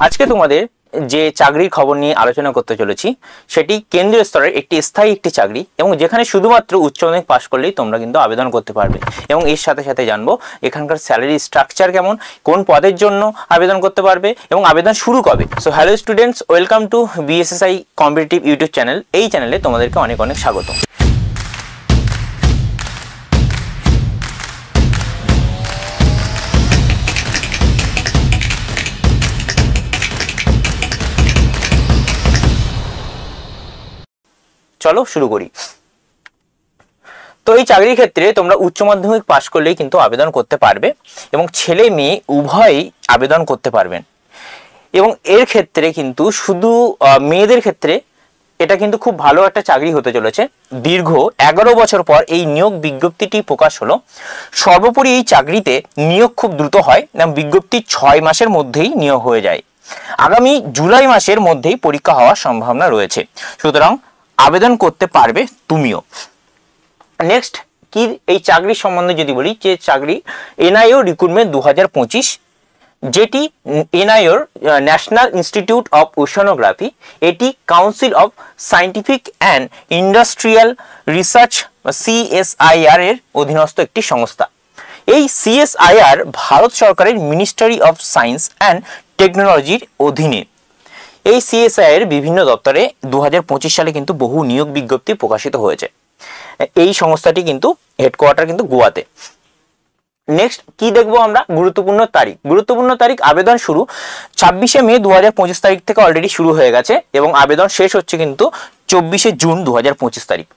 আজকে তোমাদের যে চাকরির খবর নিয়ে আলোচনা করতে চলেছি সেটি কেন্দ্রীয় স্তরের একটি স্থায়ী চাকরি এবং যেখানে শুধুমাত্র উচ্চ মাধ্যমিক পাশ করলেই তোমরা কিন্তু আবেদন করতে পারবে এবং এর সাথে সাথে জানবো এখানকার স্যালারি স্ট্রাকচার কেমন, কোন পদের জন্য আবেদন করতে পারবে এবং আবেদন শুরু কবে। So hello students, welcome to BSSI competitive YouTube channel. এই চ্যানেলে তোমাদেরকে অনেক অনেক স্বাগত। চলো শুরু করি। তো এই চাকরির ক্ষেত্রে তোমরা উচ্চ মাধ্যমিক পাশ করলেই কিন্তু আবেদন করতে পারবে এবং ছেলে মেয়ে উভয়ই আবেদন করতে পারবেন এবং এর ক্ষেত্রে কিন্তু শুধু মেয়েদের ক্ষেত্রে এটা কিন্তু খুব ভালো একটা চাকরি হতে চলেছে। দীর্ঘ 11 বছর পর এই নিয়োগ বিজ্ঞপ্তিটি প্রকাশ হলো। সর্বোপরি এই চাকরিতে নিয়োগ খুব দ্রুত হয় এবং বিজ্ঞপ্তি 6 মাসের মধ্যেই নিয়োগ হয়ে যায়। আগামী জুলাই মাসের মধ্যেই পরীক্ষা হওয়ার সম্ভাবনা রয়েছে, সুতরাং আবেদন করতে পারবে তুমিও। নেক্সট কি এই চাকরির সম্বন্ধে যদি বলি, যে চাকরি এনআইও রিক্রুটমেন্ট 2025, যেটি এনআইওর ন্যাশনাল ইনস্টিটিউট অফ ওশানোগ্রাফি, এটি council of scientific and industrial research CSIR এর অধীনস্থ একটি সংস্থা। এই সিএসআইআর ভারত সরকারের মিনিস্ট্রি অফ সায়েন্স অ্যান্ড টেকনোলজির অধীনে। এই সিএসআই এর বিভিন্ন দপ্তরে 2025 সালে কিন্তু বহু নিয়োগ বিজ্ঞপ্তি প্রকাশিত হয়েছে। এই সংস্থাটি কিন্তু হেডকোয়ার্টার কিন্তু গোয়াতে। নেক্সট কি দেখবো আমরা, গুরুত্বপূর্ণ তারিখ আবেদন শুরু 26শে মে 2025 তারিখ থেকে অলরেডি শুরু হয়ে গেছে এবং আবেদন শেষ হচ্ছে কিন্তু 24শে জুন 2025 তারিখ।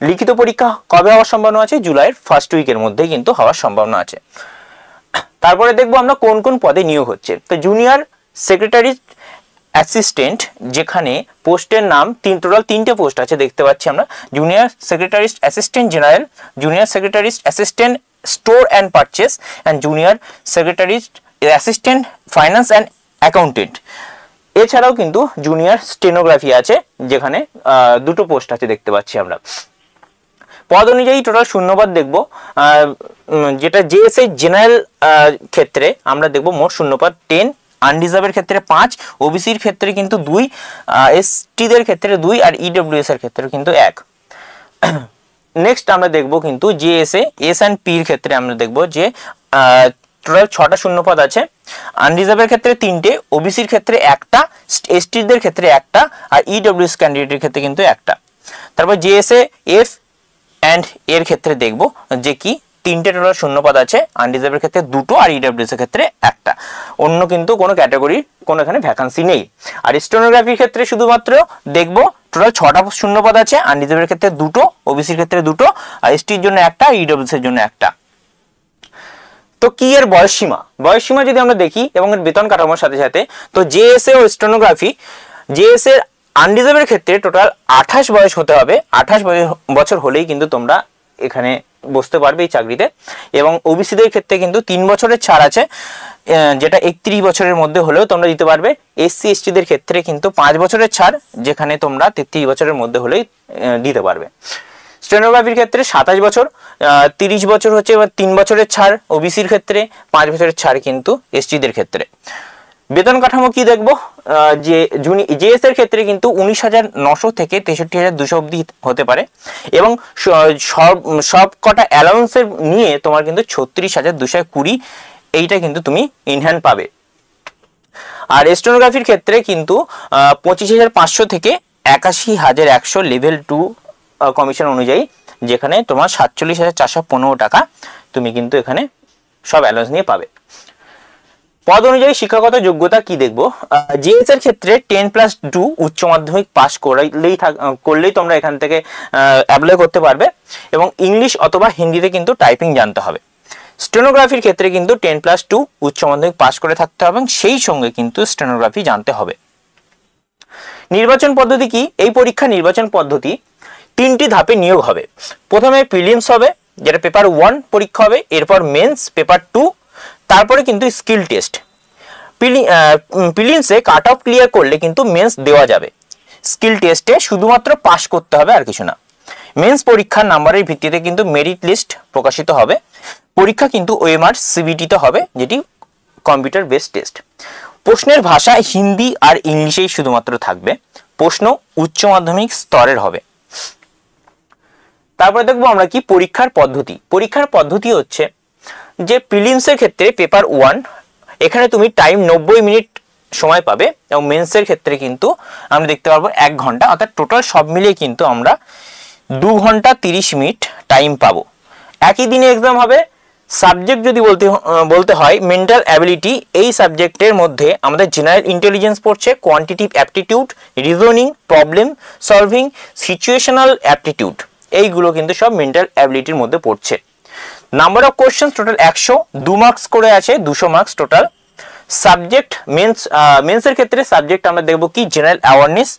লিখিত পরীক্ষা কবে হওয়ার সম্ভাবনা আছে? জুলাইয়ের ফার্স্ট উইকের মধ্যেই কিন্তু হওয়ার সম্ভাবনা আছে। তারপরে দেখবো আমরা কোন কোন পদে নিয়োগ হচ্ছে। তো জুনিয়র সেক্রেটারি অ্যাসিস্ট্যান্ট, যেখানে পোস্টের নাম টোটাল 3টে পোস্ট আছে দেখতে পাচ্ছি আমরা। Junior secretariat assistant general, junior secretariat assistant store and purchase and junior secretariat assistant finance and accountant. এছাড়াও কিন্তু জুনিয়র স্টেনোগ্রাফি আছে, যেখানে 2টো পোস্ট আছে দেখতে পাচ্ছি আমরা। পদ অনুযায়ী টোটাল শূন্যপদ দেখব, যেটা জেএসএ জেনারেল ক্ষেত্রে আমরা দেখব মোট শূন্যপদ 10, আনরিজার্ভের ক্ষেত্রে 5, ওবিসির ক্ষেত্রে কিন্তু 2, এসটিদের ক্ষেত্রে 2 আর ইডব্লিউএস এর ক্ষেত্রে কিন্তু 1। নেক্সট আমরা দেখব কিন্তু জেএসএ এস অ্যান্ড পির ক্ষেত্রে আমরা দেখব যে টোটাল 6টা শূন্যপদ আছে। আনরিজার্ভের ক্ষেত্রে 3টে, ওবিসির ক্ষেত্রে 1টা, এসটিদের ক্ষেত্রে 1টা আর ইডব্লিউএস ক্যান্ডিডেটের ক্ষেত্রে কিন্তু 1টা। তারপর জেএসএ এফ অ্যান্ড এর ক্ষেত্রে দেখব যে কি 3টে টোটাল শূন্যপদ আছে, আনরিজার্ভের ক্ষেত্রে 2টো আর ইডব্লিউএস এর ক্ষেত্রে 1টা। অন্য কিন্তু কোনো ক্যাটাগরির কোনো এখানে ভ্যাকান্সি নেই। আর স্টেনোগ্রাফির ক্ষেত্রে শুধুমাত্র দেখব টোটাল 6টা শূন্যপদ আছে, আনরিজার্ভের ক্ষেত্রে 2টো, ওবিসির ক্ষেত্রে 2টো আর এসটির জন্য 1টা, ইডব্লিউএস এর জন্য 1টা। তো কি এর বয়সসীমা যদি আমরা দেখি এবং এর বেতন কাঠামোর সাথে সাথে, তো জেএসএ ও স্টেনোগ্রাফি, জেএসএ আনরিজার্ভের ক্ষেত্রে টোটাল 28 বয়স হতে হবে। 28 বছর হলেই কিন্তু তোমরা এখানে বসতে পারবে এই চাকরিতে। এবং ওবিসিদের ক্ষেত্রে কিন্তু 3 বছরের ছাড় আছে, যেটা 31 বছরের মধ্যে হলেও তোমরা দিতে পারবে। এসসি এসটিদের ক্ষেত্রে কিন্তু 5 বছরের ছাড়, যেখানে তোমরা 33 বছরের মধ্যে হলেই দিতে পারবে। স্টেনোগ্রাফির ক্ষেত্রে 27 বছর, 30 বছর হচ্ছে এবার 3 বছরের ছাড় ওবিসির ক্ষেত্রে, 5 বছরের ছাড় কিন্তু এসটিদের ক্ষেত্রে। বেতন কাঠামো কি দেখবো, যে জেএস এর ক্ষেত্রে কিন্তু 19,900 থেকে 63,200 অব্দি হতে পারে এবং সব কটা অ্যালাউন্সের নিয়ে তোমার কিন্তু 36,220 এইটা কিন্তু তুমি ইনহ্যান্ড পাবে। আর স্টেনোগ্রাফির ক্ষেত্রে কিন্তু 25,500 থেকে 81,100 লেভেল 2 কমিশন অনুযায়ী, যেখানে তোমার 47,415 টাকা তুমি কিন্তু এখানে সব অ্যালাউন্স নিয়ে পাবে। পদ অনুযায়ী শিক্ষাগত যোগ্যতা কি দেখবো, জেএস এর ক্ষেত্রে 10+2 উচ্চ মাধ্যমিক পাস করলেই তোমরা এখান থেকে অ্যাপ্লাই করতে পারবে এবং ইংলিশ অথবা হিন্দিতে কিন্তু টাইপিং জানতে হবে। স্টেনোগ্রাফির ক্ষেত্রে কিন্তু 10+2 উচ্চ মাধ্যমিক পাস করে থাকতে হবে এবং সেই সঙ্গে কিন্তু স্টেনোগ্রাফি জানতে হবে। নির্বাচন পদ্ধতি কি, এই পরীক্ষা নির্বাচন পদ্ধতি 3টি ধাপে নিয়োগ হবে। প্রথমে প্রিলিমস হবে, যেটা পেপার 1 পরীক্ষা হবে, এরপর মেন্স পেপার 2, তারপরে কিন্তু স্কিল টেস্ট। প্রিলিমসে কাট অফ ক্লিয়ার করলে কিন্তু মেন্স দেওয়া যাবে। স্কিল টেস্টে শুধুমাত্র পাস করতে হবে, আর কিছু না। মেন্স পরীক্ষার নাম্বারের ভিত্তিতে কিন্তু মেরিট লিস্ট প্রকাশিত হবে। পরীক্ষা কিন্তু ওএমআর সিবিটিতে হবে, যেটি কম্পিউটার বেসড টেস্ট। প্রশ্নের ভাষা হিন্দি আর ইংলিশেই শুধুমাত্র থাকবে। প্রশ্ন উচ্চ মাধ্যমিক স্তরের হবে। তারপরে দেখবো আমরা কি পরীক্ষার পদ্ধতি। পরীক্ষার পদ্ধতি হচ্ছে যে প্রিলিমসের ক্ষেত্রে পেপার 1 এখানে তুমি টাইম 90 মিনিট সময় পাবে, এবং মেন্সের ক্ষেত্রে কিন্তু আমরা দেখতে পারবো 1 ঘন্টা, অর্থাৎ টোটাল সব মিলিয়ে কিন্তু আমরা 2 ঘন্টা 30 মিনিট টাইম পাবো। একই দিনে এক্সাম হবে। সাবজেক্ট যদি বলতে হয় মেন্টাল অ্যাবিলিটি, এই সাবজেক্টের মধ্যে আমাদের জেনারেল ইন্টেলিজেন্স পড়ছে, quantitative aptitude, reasoning, problem solving, situational aptitude, এইগুলো কিন্তু সব মেন্টাল অ্যাবিলিটির মধ্যে পড়ছে। Number of question total 100, 2 marks করে আছে, 200 মার্কস টোটাল। সাবজেক্ট মেন্সের ক্ষেত্রে সাবজেক্ট আমরা দেখব কি জেনারেল অ্যাওয়ারনেস,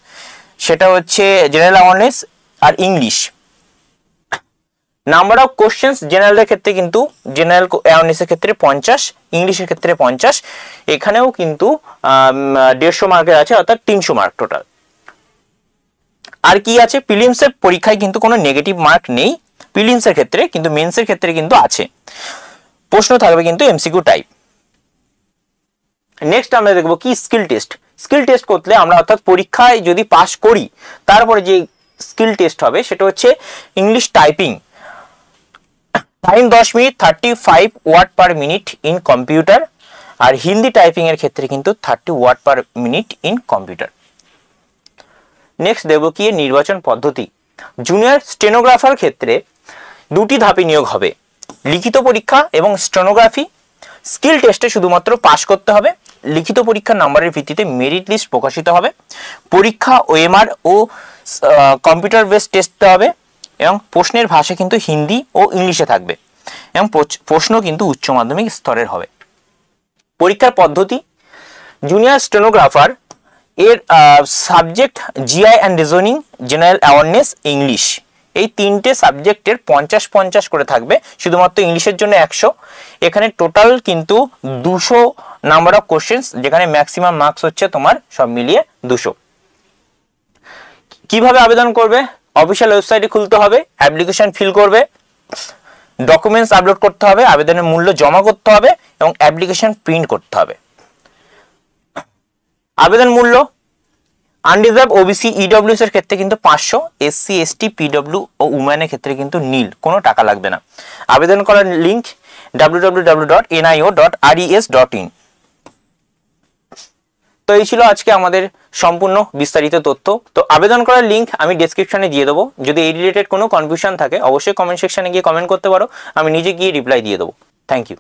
সেটা হচ্ছে জেনারেল অ্যাওয়ারনেস আর ইংলিশ। নাম্বার অফ কোশ্চেন্স জেনারেলের ক্ষেত্রে কিন্তু জেনারেল অ্যাওয়ারনেসের ক্ষেত্রে 50, ইংলিশের ক্ষেত্রে 50, এখানেও কিন্তু 150 মার্কের আছে, অর্থাৎ 300 মার্ক টোটাল। আর কি আছে, প্রিলিমসের পরীক্ষায় কিন্তু কোনো নেগেটিভ মার্ক নেই প্রিলিমসের ক্ষেত্রে, কিন্তু মেন্সের ক্ষেত্রে কিন্তু আছে। প্রশ্ন থাকবে কিন্তু এমসিকিউ টাইপ। নেক্সট আমরা দেখবো কি স্কিল টেস্ট। স্কিল টেস্ট করলে আমরা অর্থাৎ পরীক্ষায় যদি পাস করি তারপরে যে স্কিল টেস্ট হবে সেটা হচ্ছে English typing. Time 10 minute, 35 word per minute in computer. আর হিন্দি টাইপিং এর ক্ষেত্রে কিন্তু 30 word per minute in computer. Next দেখব কি নির্বাচন পদ্ধতি। জুনিয়র স্টেনোগ্রাফার ক্ষেত্রে 2টি ধাপে নিয়োগ হবে, লিখিত পরীক্ষা এবং স্টেনোগ্রাফি। স্কিল টেস্টে শুধুমাত্র পাস করতে হবে। লিখিত পরীক্ষার নাম্বারের ভিত্তিতে মেরিট লিস্ট প্রকাশিত হবে। পরীক্ষা ওএমআর ও কম্পিউটার বেসড টেস্ট হবে, এবং প্রশ্নের ভাষা কিন্তু হিন্দি ও ইংলিশে থাকবে, এবং প্রশ্ন কিন্তু উচ্চ মাধ্যমিক স্তরের হবে। পরীক্ষার পদ্ধতি, জুনিয়র স্টেনোগ্রাফার এর subject GI and reasoning, general awareness, English, এই 3টে সাবজেক্টের 50-50 করে থাকবে। শুধুমাত্র ইংলিশের জন্য 100। এখানে টোটাল কিন্তু 200 নাম্বার অফ কোশ্চেন্স, যেখানে ম্যাক্সিমাম মার্কস হচ্ছে তোমার সব মিলিয়ে 200। কিভাবে আবেদন করবে? অফিসিয়াল ওয়েবসাইটে খুলতে হবে, অ্যাপ্লিকেশন ফিল করবে, ডকুমেন্টস আপলোড করতে হবে, আবেদনের মূল্য জমা করতে হবে, এবং অ্যাপ্লিকেশন প্রিন্ট করতে হবে। আবেদন মূল্য আনরিজার্ভ ওবিসি ইডব্লিউএস এর ক্ষেত্রে কিন্তু 500, এসসি এসটি পিডব্লিউ ও উম্যানের ক্ষেত্রে কিন্তু নীল, কোনো টাকা লাগবে না। আবেদন করার লিঙ্ক www.nio.res.in। তো এই ছিল আজকে আমাদের সম্পূর্ণ বিস্তারিত তথ্য। তো আবেদন করার লিঙ্ক আমি ডেসক্রিপশনে দিয়ে দেবো। যদি এই রিলেটেড কোনো কনফিউশন থাকে অবশ্যই কমেন্ট সেকশনে গিয়ে কমেন্ট করতে পারো, আমি নিজে গিয়ে রিপ্লাই দিয়ে দেবো। Thank you.